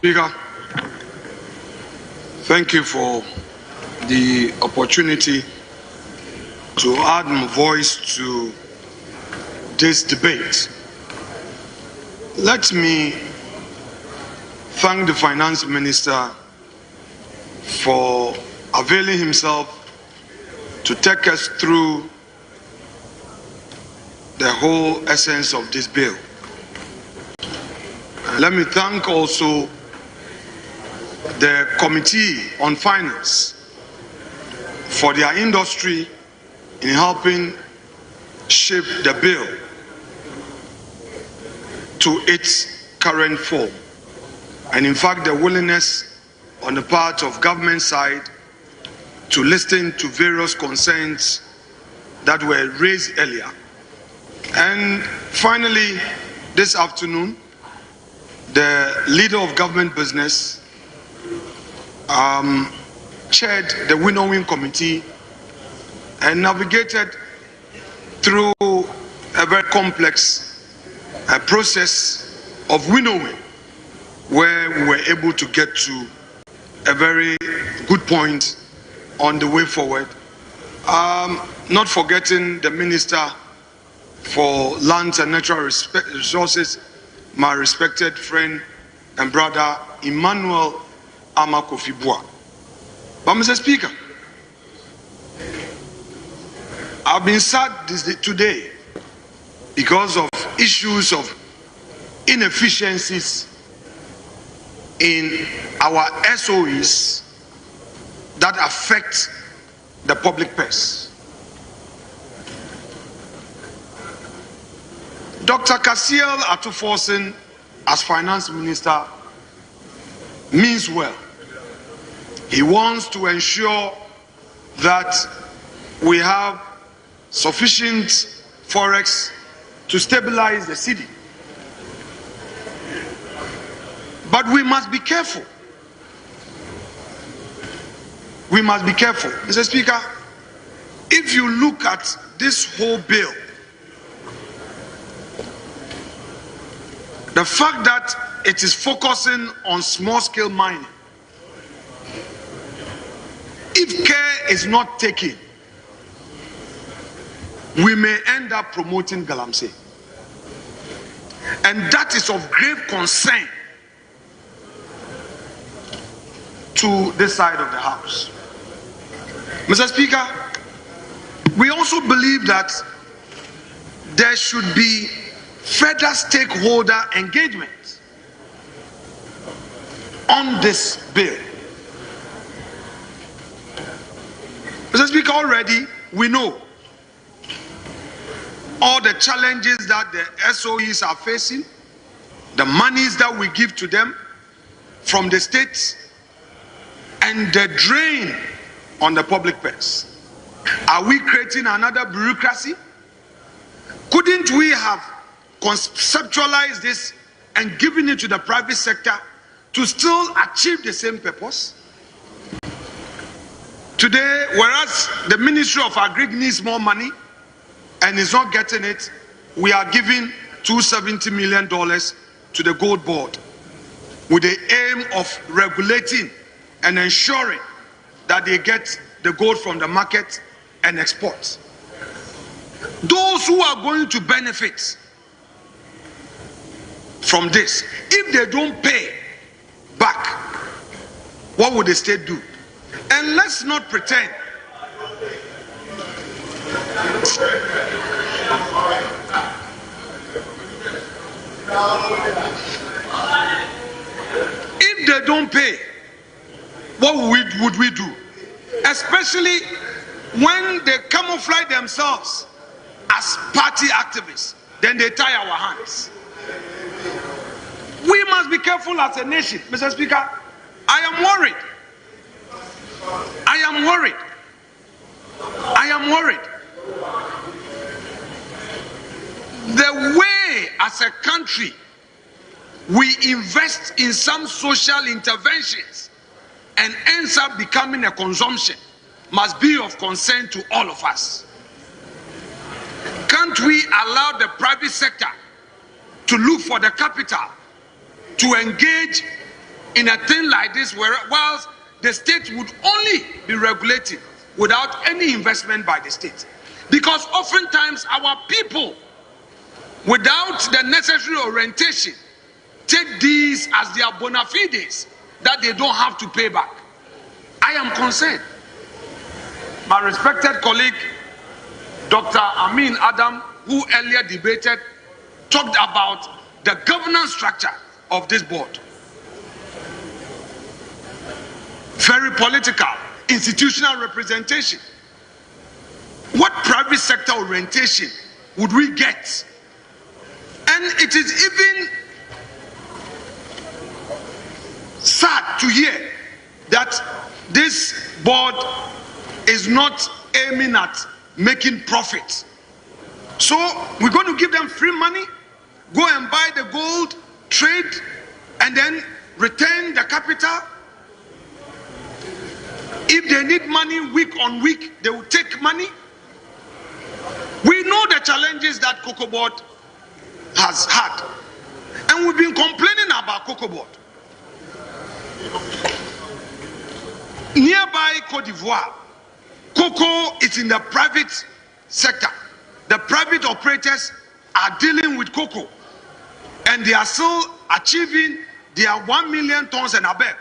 Speaker, thank you for the opportunity to add my voice to this debate. Let me thank the Finance Minister for availing himself to take us through the whole essence of this bill. Let me thank also the Committee on Finance for their industry in helping shape the bill to its current form. And in fact, the willingness on the part of government side to listen to various concerns that were raised earlier. And finally, this afternoon, the leader of government business chaired the winnowing committee and navigated through a very complex process of winnowing, where we were able to get to a very good point on the way forward. Not forgetting the Minister for Lands and Natural Resources, my respected friend and brother Emmanuel Amakofibua. But Mr. Speaker, I've been sad today because of issues of inefficiencies in our SOEs that affect the public purse. Dr. Kasiel Atuforsen, as Finance Minister, means well. He wants to ensure that we have sufficient forex to stabilize the cedi. But we must be careful. We must be careful. Mr. Speaker, if you look at this whole bill, the fact that it is focusing on small-scale mining, if care is not taken, we may end up promoting Galamsey. And that is of grave concern to this side of the House. Mr. Speaker, we also believe that there should be further stakeholder engagement on this bill. Mr. Speaker, already we know all the challenges that the SOEs are facing, the monies that we give to them from the states, and the drain on the public purse. Are we creating another bureaucracy? Couldn't we have conceptualized this and given it to the private sector to still achieve the same purpose? Today, whereas the Ministry of Agri needs more money and is not getting it, we are giving $270 million to the Gold Board with the aim of regulating and ensuring that they get the gold from the market and export. Those who are going to benefit from this, if they don't pay back, what would the state do? And let's not pretend if they don't pay, what would we do? Especially when they camouflage themselves as party activists, then they tie our hands. We must be careful as a nation. Mr. Speaker, I am worried. I am worried. I am worried. The way as a country we invest in some social interventions and ends up becoming a consumption must be of concern to all of us. Can't we allow the private sector to look for the capital to engage in a thing like this, where whilst the state would only be regulating without any investment by the state. Because oftentimes our people, without the necessary orientation, take these as their bona fides that they don't have to pay back. I am concerned. My respected colleague, Dr. Amin Adam, who earlier debated, talked about the governance structure of this board. Very political, institutional representation. What private sector orientation would we get? And it is even sad to hear that this board is not aiming at making profit. So we're going to give them free money, go and buy the gold, trade, and then return the capital. If they need money week on week, they will take money. We know the challenges that Cocoa Board has had, and we've been complaining about Cocoa Board. Nearby Cote d'Ivoire, cocoa is in the private sector. The private operators are dealing with cocoa, and they are still achieving their 1 million tons and above.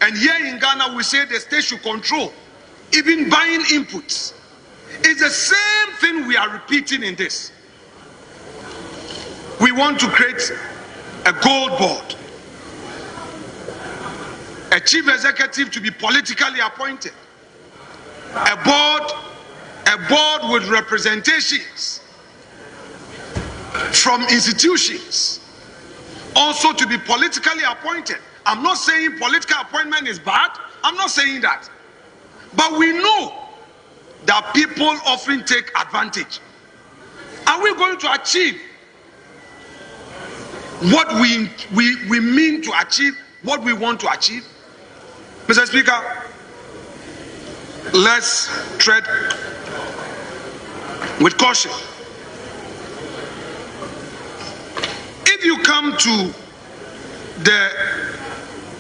And here in Ghana, we say the state should control even buying inputs. It's the same thing we are repeating in this. We want to create a gold board, a chief executive to be politically appointed, a board with representations from institutions, also to be politically appointed. I'm not saying political appointment is bad. I'm not saying that. But we know that people often take advantage. Are we going to achieve what we mean to achieve, what we want to achieve? Mr. Speaker, let's tread with caution. If you come to the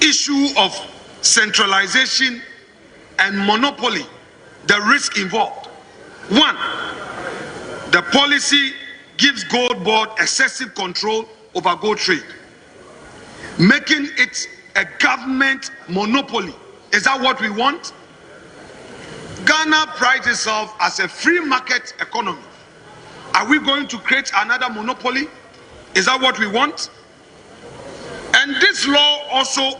issue of centralization and monopoly, the risk involved. One, the policy gives Gold Board excessive control over gold trade, making it a government monopoly. Is that what we want? Ghana prides itself as a free market economy. Are we going to create another monopoly? Is that what we want? And this law also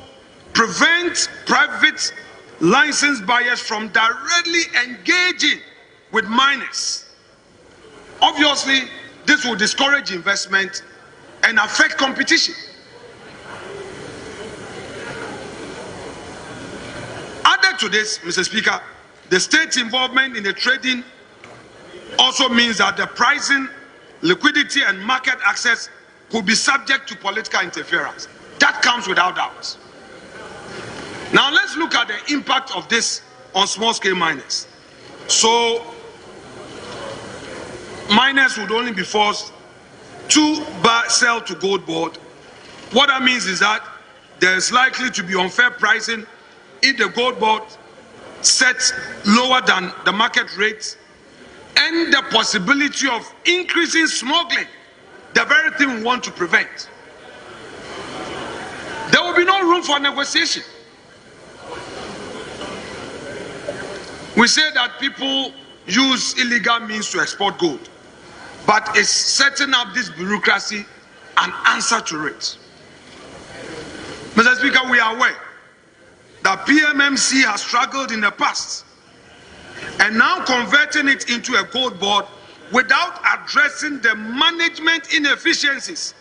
prevents private licensed buyers from directly engaging with miners. Obviously, this will discourage investment and affect competition. Added to this, Mr. Speaker, the state's involvement in the trading also means that the pricing, liquidity, and market access could be subject to political interference. That comes without doubt. Now let's look at the impact of this on small-scale miners. So miners would only be forced to sell to Gold Board. What that means is that there is likely to be unfair pricing if the Gold Board sets lower than the market rates, and the possibility of increasing smuggling, the very thing we want to prevent. There will be no room for negotiation. We say that people use illegal means to export gold, but is setting up this bureaucracy an answer to it? Mr. Speaker, we are aware that PMMC has struggled in the past, and now converting it into a gold board without addressing the management inefficiencies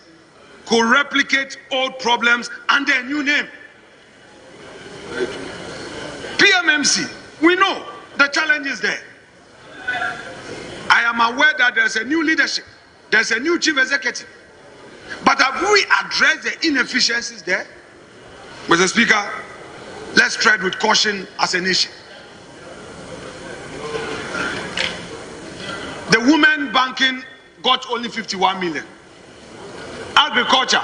could replicate old problems under a new name. PMMC, we know the challenge is there. I am aware that there's a new leadership, there's a new chief executive, but have we addressed the inefficiencies there? Mr. Speaker, let's tread with caution as a nation. The women banking got only 51 million. Agriculture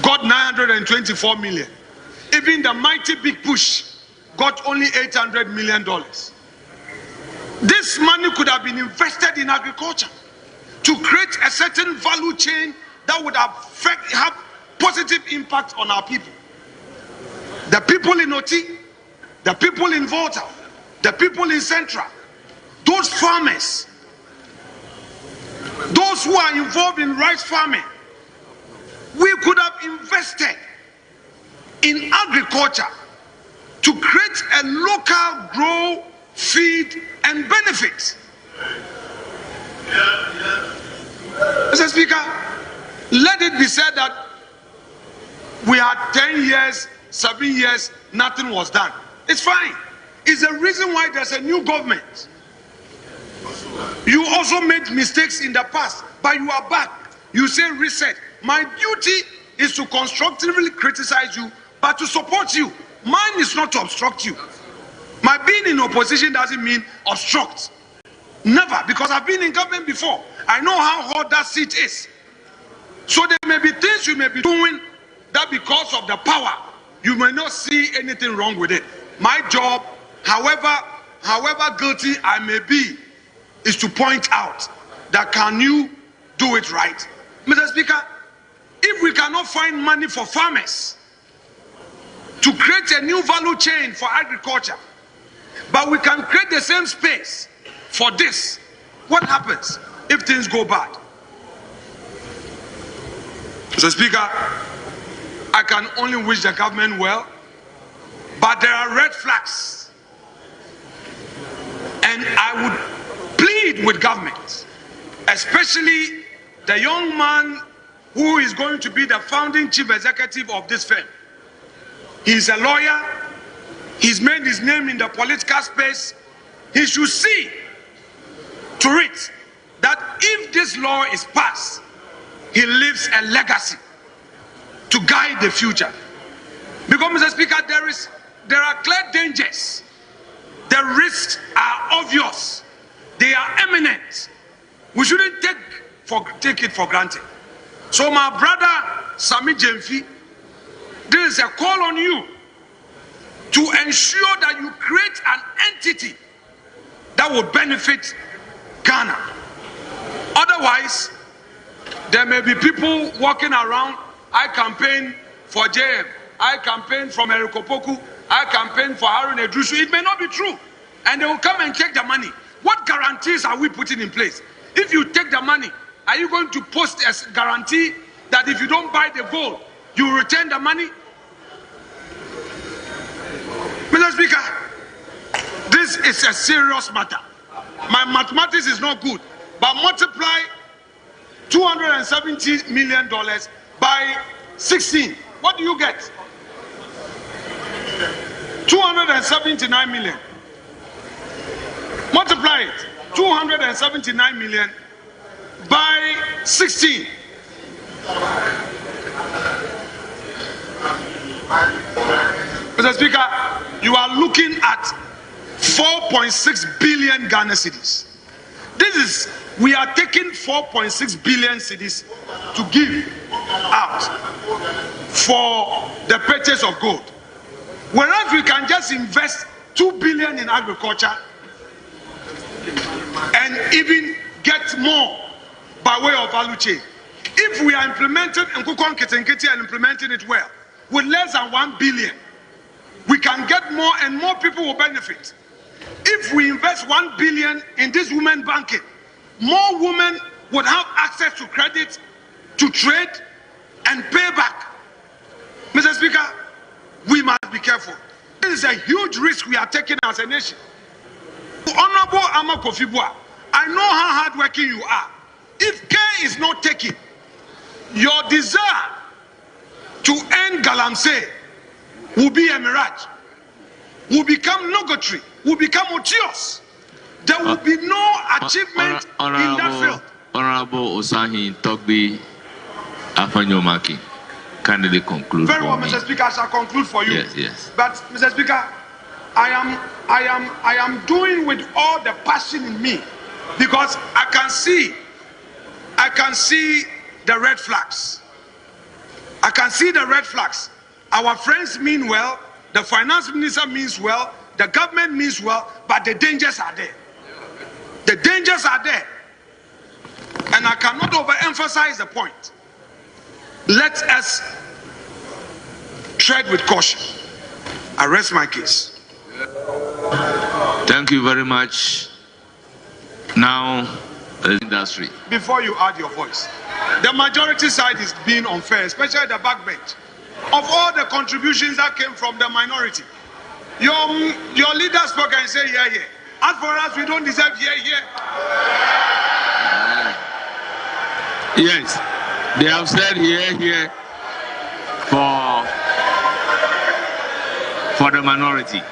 got 924 million. Even the mighty big push got only $800 million. This money could have been invested in agriculture to create a certain value chain that would have positive impact on our people. The people in Oti, the people in Volta, the people in Central, those farmers, those who are involved in rice farming, we could have invested in agriculture to create a local grow, feed, and benefit. Mr. Speaker, let it be said that we had 10 years, 7 years, nothing was done. It's fine. It's the reason why there's a new government. You also made mistakes in the past, but you are back. You say reset. My duty is to constructively criticize you, but to support you. Mine is not to obstruct you. My being in opposition doesn't mean obstruct. Never, because I've been in government before. I know how hard that seat is. So there may be things you may be doing that because of the power, you may not see anything wrong with it. My job, however guilty I may be, is to point out that can you do it right? Mr. Speaker, if we cannot find money for farmers to create a new value chain for agriculture, but we can create the same space for this, what happens if things go bad? Mr. Speaker, I can only wish the government well, but there are red flags. And I would plead with government, especially the young man who is going to be the founding chief executive of this firm. He's a lawyer. He's made his name in the political space. He should see to it that if this law is passed, he leaves a legacy to guide the future. Because, Mr. Speaker, there are clear dangers. The risks are obvious. They are imminent. We shouldn't take it for granted. So, my brother Sami Jemfi, this is a call on you to ensure that you create an entity that will benefit Ghana. Otherwise, there may be people walking around. I campaign for JM. I campaign from Erikopoku. I campaign for Harun Edrusu. It may not be true. And they will come and take the money. What guarantees are we putting in place? If you take the money, are you going to post a guarantee that if you don't buy the gold, you will return the money? Mr. Speaker, this is a serious matter. My mathematics is not good, but multiply $270 million by 16. What do you get? 279 million. Multiply it. 279 million by 16. Mr. Speaker, you are looking at 4.6 billion Ghana cedis. We are taking 4.6 billion cedis to give out for the purchase of gold. Whereas we can just invest 2 billion in agriculture and even get more by way of value chain. If we are implementing Nkukon Ketenketi and implementing it well, with less than 1 billion, we can get more and more people will benefit. If we invest 1 billion in this women banking, more women would have access to credit, to trade, and pay back. Mr. Speaker, we must be careful. This is a huge risk we are taking as a nation. Honorable Ama Kofi Boah, I know how hardworking you are. If care is not taken, your desire to end Galamsey will be a mirage, will become nugatory, will become odious. There will be no achievement in that field. Honorable Osahin Togbi Afenyo-Markin, kindly conclude. Very well, Mr. Speaker, I shall conclude for you. Yes. But, Mr. Speaker, I am doing with all the passion in me, because I can see the red flags. I can see the red flags. Our friends mean well, the finance minister means well, the government means well, but the dangers are there. The dangers are there. And I cannot overemphasize the point. Let us tread with caution. I rest my case. Thank you very much. Now, the industry. Before you add your voice, the majority side is being unfair, especially the backbench. Of all the contributions that came from the minority, your leader spoke and said, yeah, yeah. As for us, we don't deserve yeah, yeah. Yes, they have said here for the minority.